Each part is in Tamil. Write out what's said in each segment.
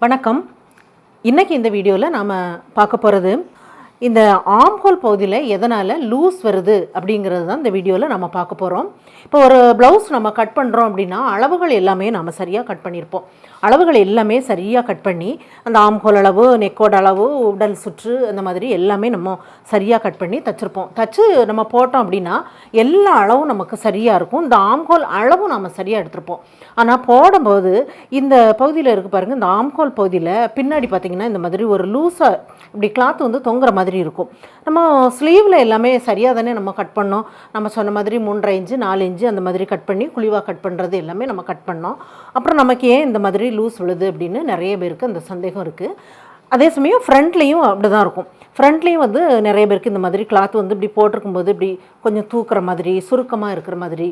வணக்கம். இன்றைக்கி இந்த வீடியோவில் நாம் பார்க்க போகிறது இந்த ஆம்ஹோல் பகுதியில் எதனால் லூஸ் வருது அப்படிங்கிறது தான் இந்த வீடியோவில் நம்ம பார்க்க போகிறோம். இப்போ ஒரு ப்ளவுஸ் நம்ம கட் பண்ணுறோம் அப்படின்னா அளவுகள் எல்லாமே நம்ம சரியாக கட் பண்ணியிருப்போம். அளவுகள் எல்லாமே சரியாக கட் பண்ணி அந்த ஆம்ஹோல் அளவு, நெக்கோட அளவு, உடல் சுற்று அந்த மாதிரி எல்லாமே நம்ம சரியாக கட் பண்ணி தச்சுருப்போம். தச்சு நம்ம போட்டோம் அப்படின்னா எல்லா அளவும் நமக்கு சரியாக இருக்கும். இந்த ஆம்ஹோல் அளவும் நம்ம சரியாக எடுத்துருப்போம். ஆனால் போடும்போது இந்த பகுதியில் இருக்குது பாருங்கள், இந்த ஆம்ஹோல் பகுதியில் பின்னாடி பார்த்திங்கன்னா இந்த மாதிரி ஒரு லூஸாக இப்படி கிளாத் வந்து தொங்குற மாதிரி இருக்கும். நம்ம ஸ்லீவில் எல்லாமே சரியாக தானே நம்ம கட் பண்ணோம். நம்ம சொன்ன மாதிரி 3.5 இன்ச்சு 4 இன்ச்சு அந்த மாதிரி கட் பண்ணி குழிவாக கட் பண்ணுறது எல்லாமே நம்ம கட் பண்ணோம். அப்புறம் நமக்கு ஏன் இந்த மாதிரி லூஸ் விழுது அப்படின்னு நிறைய பேருக்கு அந்த சந்தேகம் இருக்குது. அதே சமயம் ஃப்ரண்ட்லேயும் அப்படி தான் இருக்கும். ஃப்ரண்ட்லேயும் வந்து நிறைய பேருக்கு இந்த மாதிரி கிளாத் வந்து இப்படி போட்டிருக்கும்போது இப்படி கொஞ்சம் தூக்குற மாதிரி, சுருக்கமாக இருக்கிற மாதிரி,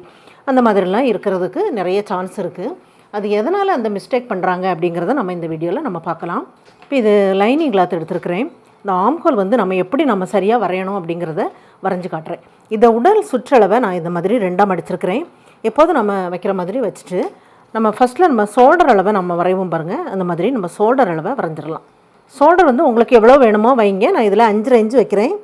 அந்த மாதிரிலாம் இருக்கிறதுக்கு நிறைய சான்ஸ் இருக்குது. அது எதனால் அந்த மிஸ்டேக் பண்ணுறாங்க அப்படிங்கிறத நம்ம இந்த வீடியோவில் நம்ம பார்க்கலாம். இப்போ இது லைனிங் கிளாத் எடுத்துருக்கிறேன். இந்த ஆம்ஹோல் வந்து நம்ம சரியாக வரையணும் அப்படிங்கிறத வரைஞ்சி காட்டுறேன். இந்த உடல் சுற்றளவை நான் இந்த மாதிரி 2ஆக மடிச்சிருக்கிறேன். எப்போதும் நம்ம வைக்கிற மாதிரி வச்சுட்டு நம்ம ஃபஸ்ட்டில் நம்ம ஷோல்டர் அளவை நம்ம வரைவோம் பாருங்கள். அந்த மாதிரி நம்ம ஷோல்டர் அளவை வரைஞ்சிடலாம். ஷோல்டர் வந்து உங்களுக்கு எவ்வளோ வேணுமோ வைங்க. நான் இதில் 5.5 இன்ச்சு வைக்கிறேன்.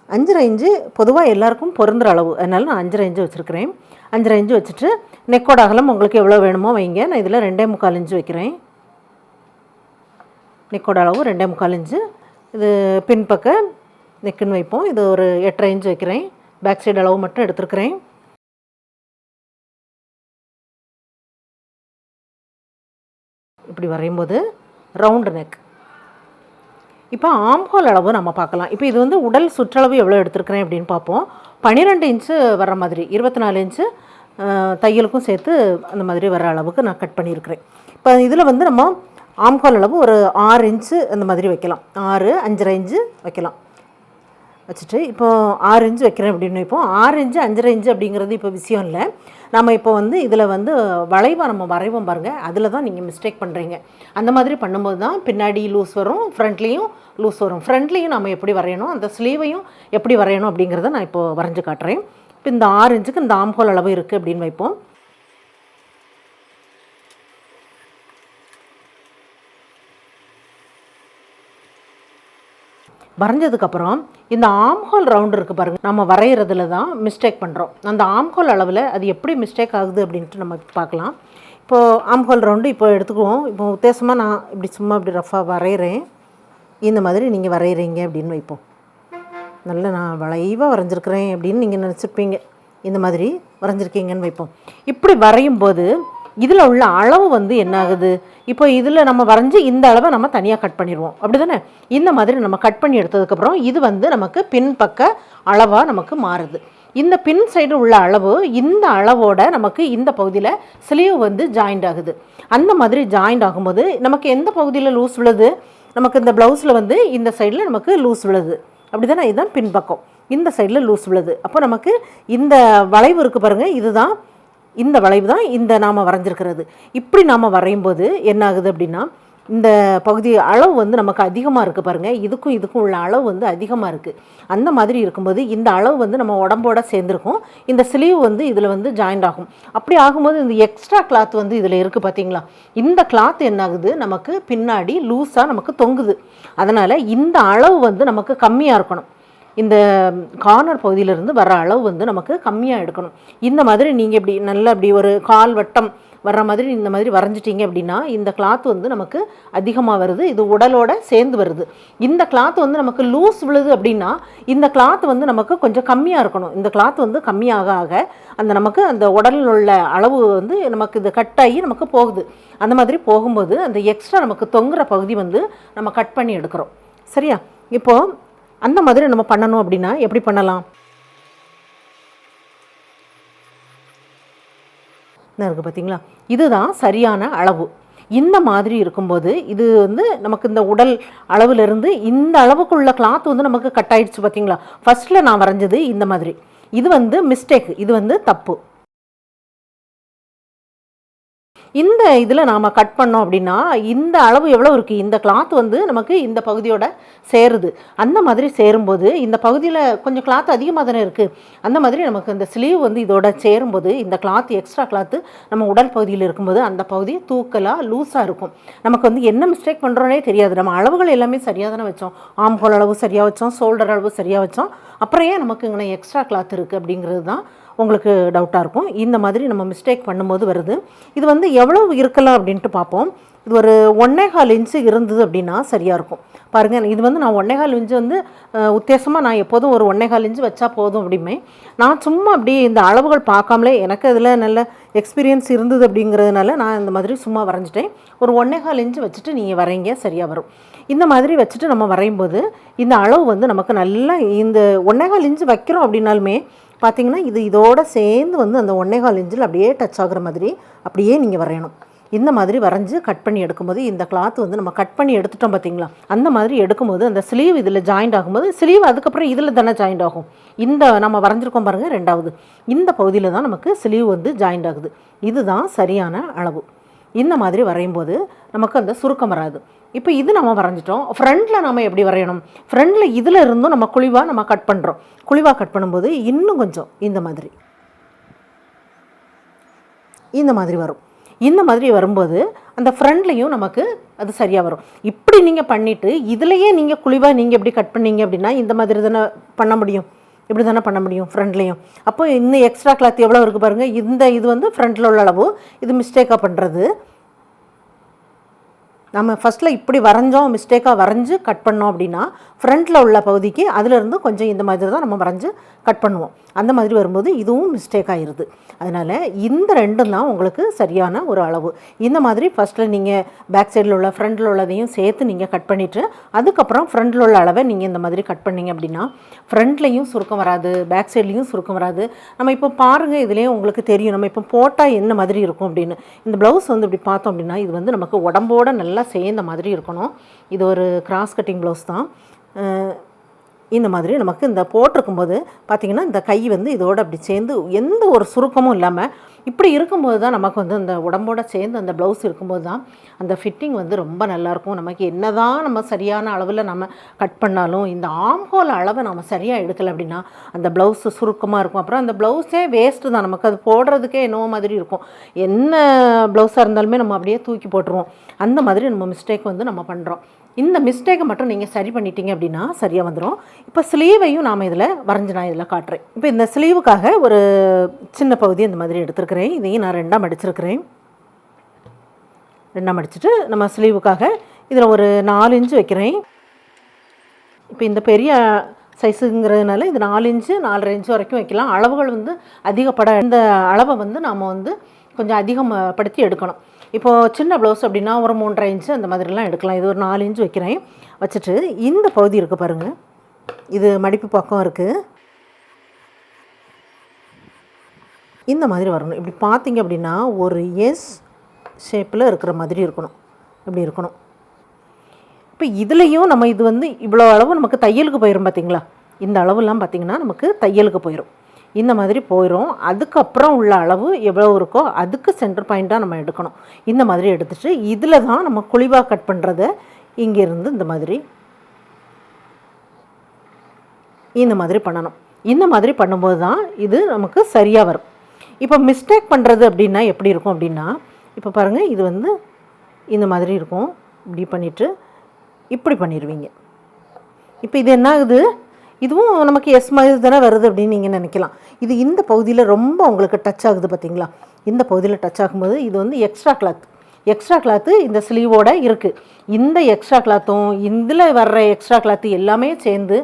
5.5 இன்ச்சு பொதுவாக எல்லாருக்கும் பொருந்துகிற அளவு, அதனால் நான் 5.5 இன்ச்சு வச்சுருக்கிறேன். 5.5 இன்ச்சு வச்சுட்டு நெக்கோட அகலம் உங்களுக்கு எவ்வளோ வேணுமோ வைங்க. நான் இதில் 2.25 இன்ச்சு வைக்கிறேன். நெக்கோட அளவு 2.25 இன்ச்சு. இது பின்பக்க நெக்குன்னு வைப்போம். இது ஒரு 8.5 இன்ச்சு வைக்கிறேன். பேக் சைடு அளவு மட்டும் எடுத்துருக்கிறேன். இப்படி வரையும்போது ரவுண்டு நெக். இப்போ ஆம்ஹோல் அளவு நம்ம பார்க்கலாம். இப்போ இது வந்து உடல் சுற்றளவு எவ்வளோ எடுத்துருக்கிறேன் அப்படின்னு பார்ப்போம். 12 இன்ச்சு வர மாதிரி 24 இன்ச்சு தையலுக்கும் சேர்த்து அந்த மாதிரி வர அளவுக்கு நான் கட் பண்ணியிருக்கிறேன். இப்போ இதில் வந்து நம்ம ஆம்ஹோல் அளவு ஒரு 6 இன்ச்சு அந்த மாதிரி வைக்கலாம். 6, 5.5 இன்ச்சு வைக்கலாம். வச்சுட்டு இப்போ 6 இன்ச்சு வைக்கிறேன் அப்படின்னு வைப்போம். 6 இன்ச்சு 5.5 இன்ச்சு அப்படிங்கிறது இப்போ விஷயம் இல்லை. நம்ம இப்போ வந்து இதில் வந்து வளைவாக நம்ம வரைவோம் பாருங்கள், அதில் தான் நீங்கள் மிஸ்டேக் பண்ணுறீங்க. அந்த மாதிரி பண்ணும்போது தான் பின்னாடி லூஸ் வரும், ஃப்ரண்ட்லேயும் லூஸ் வரும். ஃப்ரண்ட்லேயும் நம்ம எப்படி வரையணும், அந்த ஸ்லீவையும் எப்படி வரையணும் அப்படிங்கிறத நான் இப்போது வரைஞ்சி காட்டுறேன். இப்போ இந்த 6 இன்ச்சுக்கு இந்த ஆம்ஹோல் அளவு இருக்குது அப்படின்னு வைப்போம். வரைஞ்சதுக்கப்புறம் இந்த ஆம்ஹோல் ரவுண்டு இருக்குது பாருங்கள், நம்ம வரைகிறதுல தான் மிஸ்டேக் பண்ணுறோம். அந்த ஆம்ஹோல் அளவில் அது எப்படி மிஸ்டேக் ஆகுது அப்படின்ட்டு நம்ம பார்க்கலாம். இப்போது ஆம்ஹோல் ரவுண்டு இப்போ எடுத்துக்குவோம். இப்போ உத்தேசமாக நான் இப்படி சும்மா இப்படி ரஃபாக வரைகிறேன். இந்த மாதிரி நீங்கள் வரைகிறீங்க அப்படின்னு வைப்போம். நல்லா நான் வளைவாக வரைஞ்சிருக்கிறேன் அப்படின்னு நீங்கள் நினச்சிப்பீங்க. இந்த மாதிரி வரைஞ்சிருக்கீங்கன்னு வைப்போம். இப்படி வரையும் போது இதில் உள்ள அளவு வந்து என்ன ஆகுது, இப்போ இதில் நம்ம வரைஞ்சி இந்த அளவை நம்ம தனியாக கட் பண்ணிடுவோம், அப்படி தானே? இந்த மாதிரி நம்ம கட் பண்ணி எடுத்ததுக்கப்புறம் இது வந்து நமக்கு பின்பக்க அளவாக நமக்கு மாறுது. இந்த பின் சைடு உள்ள அளவு இந்த அளவோட நமக்கு இந்த பகுதியில் ஸ்லீவ் வந்து ஜாயிண்ட் ஆகுது. அந்த மாதிரி ஜாயிண்ட் ஆகும்போது நமக்கு எந்த பகுதியில் லூஸ் விழுது, நமக்கு இந்த ப்ளவுஸில் வந்து இந்த சைடில் நமக்கு லூஸ் விழுது, அப்படி தானே? இதுதான் பின்பக்கம், இந்த சைடில் லூஸ் விழுது. அப்போ நமக்கு இந்த வளைவு இருக்குது பாருங்கள், இதுதான் இந்த வளைவு தான் இந்த நாம் வரைஞ்சிருக்கிறது. இப்படி நாம் வரையும்போது என்ன ஆகுது அப்படின்னா இந்த பகுதி அளவு வந்து நமக்கு அதிகமாக இருக்குது பாருங்கள். இதுக்கும் உள்ள அளவு வந்து அதிகமாக இருக்குது. அந்த மாதிரி இருக்கும்போது இந்த அளவு வந்து நம்ம உடம்போட சேர்ந்துருக்கும். இந்த ஸ்லீவ் வந்து இதில் வந்து ஜாயிண்ட் ஆகும். அப்படி ஆகும்போது இந்த எக்ஸ்ட்ரா கிளாத் வந்து இதில் இருக்குது பார்த்தீங்களா, இந்த கிளாத் என்ன ஆகுது, நமக்கு பின்னாடி லூஸாக நமக்கு தொங்குது. அதனால் இந்த அளவு வந்து நமக்கு கம்மியாக இருக்கணும். இந்த கார்னர் பகுதியிலேருந்து வர அளவு வந்து நமக்கு கம்மியாக எடுக்கணும். இந்த மாதிரி நீங்கள் இப்படி நல்லா இப்படி ஒரு கால் வட்டம் வர்ற மாதிரி இந்த மாதிரி வரைஞ்சிட்டிங்க அப்படின்னா இந்த கிளாத் வந்து நமக்கு அதிகமாக வருது. இது உடலோட சேர்ந்து வருது. இந்த கிளாத் வந்து நமக்கு லூஸ் விழுது அப்படின்னா இந்த கிளாத் வந்து நமக்கு கொஞ்சம் கம்மியாக இருக்கணும். இந்த கிளாத் வந்து கம்மியாக ஆக அந்த நமக்கு அந்த உடலில் உள்ள அளவு வந்து நமக்கு இது கட்டாகி நமக்கு போகுது. அந்த மாதிரி போகும்போது அந்த எக்ஸ்ட்ரா நமக்கு தொங்குற பகுதி வந்து நம்ம கட் பண்ணி எடுக்கிறோம். சரியா? இப்போது அந்த மாதிரி நம்ம பண்ணணும் அப்படின்னா எப்படி பண்ணலாம்? இருக்குது பார்த்தீங்களா, இதுதான் சரியான அளவு. இந்த மாதிரி இருக்கும்போது இது வந்து நமக்கு இந்த உடல் அளவுலேருந்து இந்த அளவுக்குள்ள கிளாத் வந்து நமக்கு கட் ஆயிடுச்சு பார்த்தீங்களா. ஃபஸ்ட்டில் நான் வரைஞ்சது இந்த மாதிரி, இது வந்து மிஸ்டேக், இது வந்து தப்பு. இந்த இதில் நாம் கட் பண்ணோம் அப்படின்னா இந்த அளவு எவ்வளோ இருக்குது, இந்த கிளாத் வந்து நமக்கு இந்த பகுதியோட சேருது. அந்த மாதிரி சேரும்போது இந்த பகுதியில் கொஞ்சம் கிளாத் அதிகமாக தானே இருக்குது. அந்த மாதிரி நமக்கு இந்த ஸ்லீவ் வந்து இதோட சேரும்போது இந்த கிளாத் எக்ஸ்ட்ரா கிளாத்து நம்ம உடல் பகுதியில் இருக்கும்போது அந்த பகுதி தூக்கலாக லூஸாக இருக்கும். நமக்கு வந்து என்ன மிஸ்டேக் பண்ணுறோன்னே தெரியாது. நம்ம அளவுகள் எல்லாமே சரியாக தானே வச்சோம். ஆம் ஹோல் அளவு சரியாக வச்சோம், ஷோல்டர் அளவு சரியாக வச்சோம். அப்புறம் ஏன் நமக்கு இங்கே எக்ஸ்ட்ரா கிளாத் இருக்குது அப்படிங்கிறது தான் உங்களுக்கு டவுட்டாக இருக்கும். இந்த மாதிரி நம்ம மிஸ்டேக் பண்ணும்போது வருது. இது வந்து எவ்வளவு இருக்கலாம் அப்படின்ட்டு பார்ப்போம். இது ஒரு 1.25 இன்ச்சு இருந்தது அப்படின்னா சரியாக இருக்கும். பாருங்கள், இது வந்து நான் 1.25 இன்ச்சு வந்து உத்தேசமாக நான் எப்போதும் ஒரு 1.25 இன்ச்சு வச்சா போதும் அப்படிமே. நான் சும்மா அப்படி இந்த அளவுகள் பார்க்காமலே எனக்கு அதில் நல்ல எக்ஸ்பீரியன்ஸ் இருந்தது அப்படிங்கிறதுனால நான் இந்த மாதிரி சும்மா வரைஞ்சிட்டேன். ஒரு 1.25 இன்ச்சு வச்சுட்டு நீங்கள் வரைங்க, சரியாக வரும். இந்த மாதிரி வச்சுட்டு நம்ம வரையும்போது இந்த அளவு வந்து நமக்கு நல்லா இந்த 1.25 இன்ச்சு வைக்கிறோம் அப்படின்னாலுமே பார்த்திங்கன்னா இது இதோடு சேர்ந்து வந்து அந்த 1.25 இன்ச்சில் அப்படியே டச் ஆகுற மாதிரி அப்படியே நீங்கள் வரையணும். இந்த மாதிரி வரைஞ்சி கட் பண்ணி எடுக்கும்போது இந்த கிளாத் வந்து நம்ம கட் பண்ணி எடுத்துட்டோம் பார்த்திங்களா, அந்த மாதிரி எடுக்கும்போது அந்த ஸ்லீவ் இதில் ஜாயிண்ட் ஆகும்போது ஸ்லீவ் அதுக்கப்புறம் இதில் தானே ஜாயிண்ட் ஆகும். இந்த நம்ம வரைஞ்சிருக்கோம் பாருங்கள், ரெண்டாவது இந்த பகுதியில் தான் நமக்கு ஸ்லீவ் வந்து ஜாயிண்ட் ஆகுது. இதுதான் சரியான அளவு. இந்த மாதிரி வரையும்போது நமக்கு அந்த சுருக்கம் வராது. இப்போ இது நம்ம வரைஞ்சிட்டோம். ஃப்ரண்ட்டில் நம்ம எப்படி வரையணும், ஃப்ரண்ட்டில் இதில் இருந்தும் நம்ம குழிவாக நம்ம கட் பண்ணுறோம். குழிவாக கட் பண்ணும்போது இன்னும் கொஞ்சம் இந்த மாதிரி வரும். இந்த மாதிரி வரும்போது அந்த ஃப்ரண்ட்லேயும் நமக்கு அது சரியாக வரும். இப்படி நீங்கள் பண்ணிவிட்டு இதுலேயே நீங்கள் குழிவாக நீங்கள் எப்படி கட் பண்ணீங்க அப்படின்னா இந்த மாதிரி தானே பண்ண முடியும், இப்படி தானே பண்ண முடியும் ஃப்ரண்ட்லேயும். அப்போ இன்னும் எக்ஸ்ட்ரா கிளாத் எவ்வளோ இருக்குது பாருங்கள். இது வந்து ஃப்ரண்ட்டில் உள்ள அளவு. இது மிஸ்டேக்காக பண்ணுறது. நம்ம ஃபஸ்ட்டில் இப்படி வரைஞ்சோம், மிஸ்டேக்காக வரைஞ்சி கட் பண்ணோம் அப்படின்னா ஃப்ரண்ட்டில் உள்ள பகுதிக்கு அதிலிருந்து கொஞ்சம் இந்த மாதிரி தான் நம்ம வரைஞ்சி கட் பண்ணுவோம். அந்த மாதிரி வரும்போது இதுவும் மிஸ்டேக் ஆகிடுது. அதனால் இந்த ரெண்டும் தான் உங்களுக்கு சரியான ஒரு அளவு. இந்த மாதிரி ஃபஸ்ட்டில் நீங்கள் பேக் சைடில் உள்ள ஃப்ரண்ட்டில் உள்ளதையும் சேர்த்து நீங்கள் கட் பண்ணிவிட்டு அதுக்கப்புறம் ஃப்ரண்ட்டில் உள்ள அளவை நீங்கள் இந்த மாதிரி கட் பண்ணிங்க அப்படின்னா ஃப்ரண்ட்லேயும் சுருக்கம் வராது, பேக் சைட்லேயும் சுருக்கம் வராது. நம்ம இப்போ பாருங்கள், இதுலேயும் உங்களுக்கு தெரியும் நம்ம இப்போ போட்டால் என்ன மாதிரி இருக்கும் அப்படின்னு. இந்த ப்ளவுஸ் வந்து இப்படி பார்த்தோம் அப்படின்னா இது வந்து நமக்கு உடம்போட நல்லா சேர்ந்த மாதிரி இருக்கணும். இது ஒரு கிராஸ் கட்டிங் ப்ளவுஸ் தான். இந்த மாதிரி நமக்கு இந்த போட்டிருக்கும்போது பார்த்திங்கன்னா இந்த கை வந்து இதோடு அப்படி சேர்ந்து எந்த ஒரு சுருக்கமும் இல்லாமல் இப்படி இருக்கும்போது தான் நமக்கு வந்து அந்த உடம்போட சேர்ந்து அந்த ப்ளவுஸ் இருக்கும்போது தான் அந்த ஃபிட்டிங் வந்து ரொம்ப நல்லாயிருக்கும். நமக்கு என்ன தான் நம்ம சரியான அளவில் நம்ம கட் பண்ணாலும் இந்த ஆம்ஹோல் அளவை நம்ம சரியாக எடுக்கலை அப்படின்னா அந்த ப்ளவுஸு சுருக்கமாக இருக்கும். அப்புறம் அந்த ப்ளவுஸே வேஸ்ட்டு தான், நமக்கு அது போடுறதுக்கே என்னவோ மாதிரி இருக்கும். என்ன ப்ளவுஸாக இருந்தாலுமே நம்ம அப்படியே தூக்கி போட்டுருவோம். அந்த மாதிரி நம்ம மிஸ்டேக் வந்து நம்ம பண்ணுறோம். இந்த மிஸ்டேக்கை மட்டும் நீங்கள் சரி பண்ணிட்டீங்க அப்படின்னா சரியாக வந்துடும். இப்போ ஸ்லீவையும் நாம் இதில் நான் இதில் காட்டுறேன். இப்போ இந்த ஸ்லீவுக்காக ஒரு சின்ன பகுதி இந்த மாதிரி எடுத்துருக்கிறேன். இதையும் நான் 2ஆக மடிச்சிருக்கிறேன். 2ஆக மடிச்சுட்டு நம்ம ஸ்லீவுக்காக இதில் ஒரு 4 இன்ச்சு வைக்கிறேன். இப்போ இந்த பெரிய சைஸுங்கிறதுனால இது 4 இன்ச்சு 4.5 இன்ச்சு வரைக்கும் வைக்கலாம். அளவுகள் வந்து அதிகப்பட இந்த அளவை வந்து நாம் வந்து கொஞ்சம் அதிகப்படுத்தி எடுக்கணும். இப்போது சின்ன ப்ளவுஸ் அப்படின்னா ஒரு 3.5 இன்ச்சு அந்த மாதிரிலாம் எடுக்கலாம். இது ஒரு 4 இன்ச்சு வைக்கிறேன். வச்சுட்டு இந்த பகுதி இருக்குது பாருங்கள், இது மடிப்பு பக்கம் இருக்குது. இந்த மாதிரி வரணும். இப்படி பார்த்தீங்க அப்படின்னா ஒரு எஸ் ஷேப்பில் இருக்கிற மாதிரி இருக்கணும். இப்படி இருக்கணும். இப்போ இதுலேயும் நம்ம இது வந்து இவ்வளோ அளவு நமக்கு தையலுக்கு போயிடும் பார்த்திங்களா. இந்த அளவுலாம் பார்த்திங்கன்னா நமக்கு தையலுக்கு போயிடும். இந்த மாதிரி போயிடும். அதுக்கப்புறம் உள்ள அளவு எவ்வளோ இருக்கோ அதுக்கு சென்டர் பாயிண்ட்டாக நம்ம எடுக்கணும். இந்த மாதிரி எடுத்துகிட்டு இதில் தான் நம்ம குழிவாக கட் பண்ணுறத இங்கேருந்து இந்த மாதிரி பண்ணணும். இந்த மாதிரி பண்ணும்போது தான் இது நமக்கு சரியாக வரும். இப்போ மிஸ்டேக் பண்ணுறது அப்படின்னா எப்படி இருக்கும் அப்படின்னா, இப்போ பாருங்கள், இது வந்து இந்த மாதிரி இருக்கும். இப்படி பண்ணிவிட்டு இப்படி பண்ணிடுவீங்க. இப்போ இது என்ன ஆகுது, இதுவும் நமக்கு எஸ் மாதிரி தானே வருது அப்படின்னு நீங்கள் நினைக்கலாம். இது இந்த பகுதியில் ரொம்ப உங்களுக்கு டச் ஆகுது பார்த்திங்களா. இந்த பகுதியில் டச் ஆகும்போது இது வந்து எக்ஸ்ட்ரா கிளாத்து இந்த ஸ்லீவோடு இருக்குது. இந்த எக்ஸ்ட்ரா கிளாத்தும் இதில் வர்ற எக்ஸ்ட்ரா கிளாத்து எல்லாமே சேர்ந்து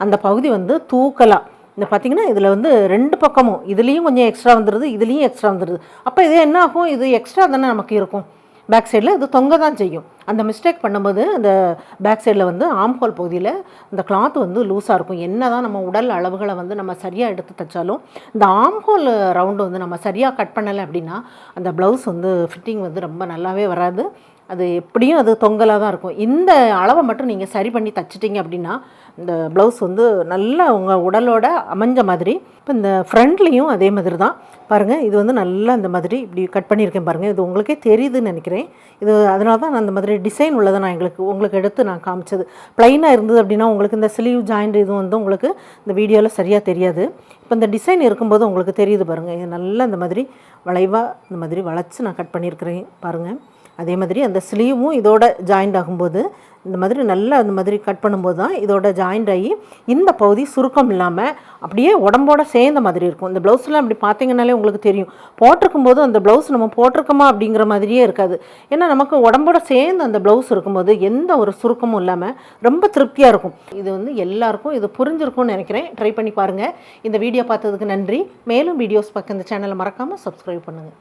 அந்த பகுதி வந்து தூக்கலாக இந்த பார்த்திங்கன்னா இதில் வந்து 2 பக்கமும் இதுலேயும் கொஞ்சம் எக்ஸ்ட்ரா வந்துடுது, இதுலேயும் எக்ஸ்ட்ரா வந்துடுது. அப்போ இது என்ன ஆகும், இது எக்ஸ்ட்ரா தானே நமக்கு இருக்கும். பேக் சைடில் இது தொங்க தான் செய்யும். அந்த மிஸ்டேக் பண்ணும்போது அந்த பேக் சைடில் வந்து ஆம்ஹோல் பகுதியில் இந்த கிளாத் வந்து லூஸாக இருக்கும். என்ன தான் நம்ம உடல் அளவுகளை வந்து நம்ம சரியாக எடுத்து தைச்சாலும் இந்த ஆம்ஹோல் ரவுண்டு வந்து நம்ம சரியாக கட் பண்ணலை அப்படின்னா அந்த ப்ளவுஸ் வந்து ஃபிட்டிங் வந்து ரொம்ப நல்லாவே வராது. அது எப்படியும் அது தொங்கலாக தான் இருக்கும். இந்த அளவை மட்டும் நீங்கள் சரி பண்ணி தச்சிட்டிங்க அப்படின்னா இந்த ப்ளவுஸ் வந்து நல்லா உங்கள் உடலோட அமைஞ்ச மாதிரி. இப்போ இந்த ஃப்ரண்ட்லேயும் அதே மாதிரி தான் பாருங்கள். இது வந்து நல்லா இந்த மாதிரி இப்படி கட் பண்ணியிருக்கேன் பாருங்கள். இது உங்களுக்கே தெரியுதுன்னு நினைக்கிறேன். இது அதனால தான் நான் அந்த மாதிரி டிசைன் உள்ளதை நான் உங்களுக்கு எடுத்து நான் காமிச்சது. ப்ளைனாக இருந்தது அப்படின்னா உங்களுக்கு இந்த ஸ்லீவ் ஜாயிண்ட் இது வந்து உங்களுக்கு இந்த வீடியோவில் சரியாக தெரியாது. இப்போ இந்த டிசைன் இருக்கும்போது உங்களுக்கு தெரியுது பாருங்கள். இது நல்லா இந்த மாதிரி வளைவாக இந்த மாதிரி வளைச்சி நான் கட் பண்ணியிருக்கிறேன் பாருங்கள். அதே மாதிரி அந்த ஸ்லீவும் இதோட ஜாயிண்ட் ஆகும்போது இந்த மாதிரி நல்லா அந்த மாதிரி கட் பண்ணும்போது தான் இதோட ஜாயிண்ட் ஆகி இந்த பகுதி சுருக்கம் இல்லாமல் அப்படியே உடம்போட சேர்ந்த மாதிரி இருக்கும். இந்த ப்ளவுஸ்லாம் அப்படி பார்த்தீங்கன்னாலே உங்களுக்கு தெரியும். போட்டிருக்கும்போது அந்த ப்ளவுஸ் நம்ம போட்டிருக்கோமா அப்படிங்கிற மாதிரியே இருக்காது. ஏன்னா நமக்கு உடம்போட சேர்ந்து அந்த ப்ளவுஸ் இருக்கும்போது எந்த ஒரு சுருக்கமும் இல்லாமல் ரொம்ப திருப்தியாக இருக்கும். இது வந்து எல்லாருக்கும் இது புரிஞ்சிருக்கும்னு நினைக்கிறேன். ட்ரை பண்ணி பாருங்கள். இந்த வீடியோ பார்த்ததுக்கு நன்றி. மேலும் வீடியோஸ் பார்க்க இந்த சேனலை மறக்காமல் சப்ஸ்கிரைப் பண்ணுங்கள்.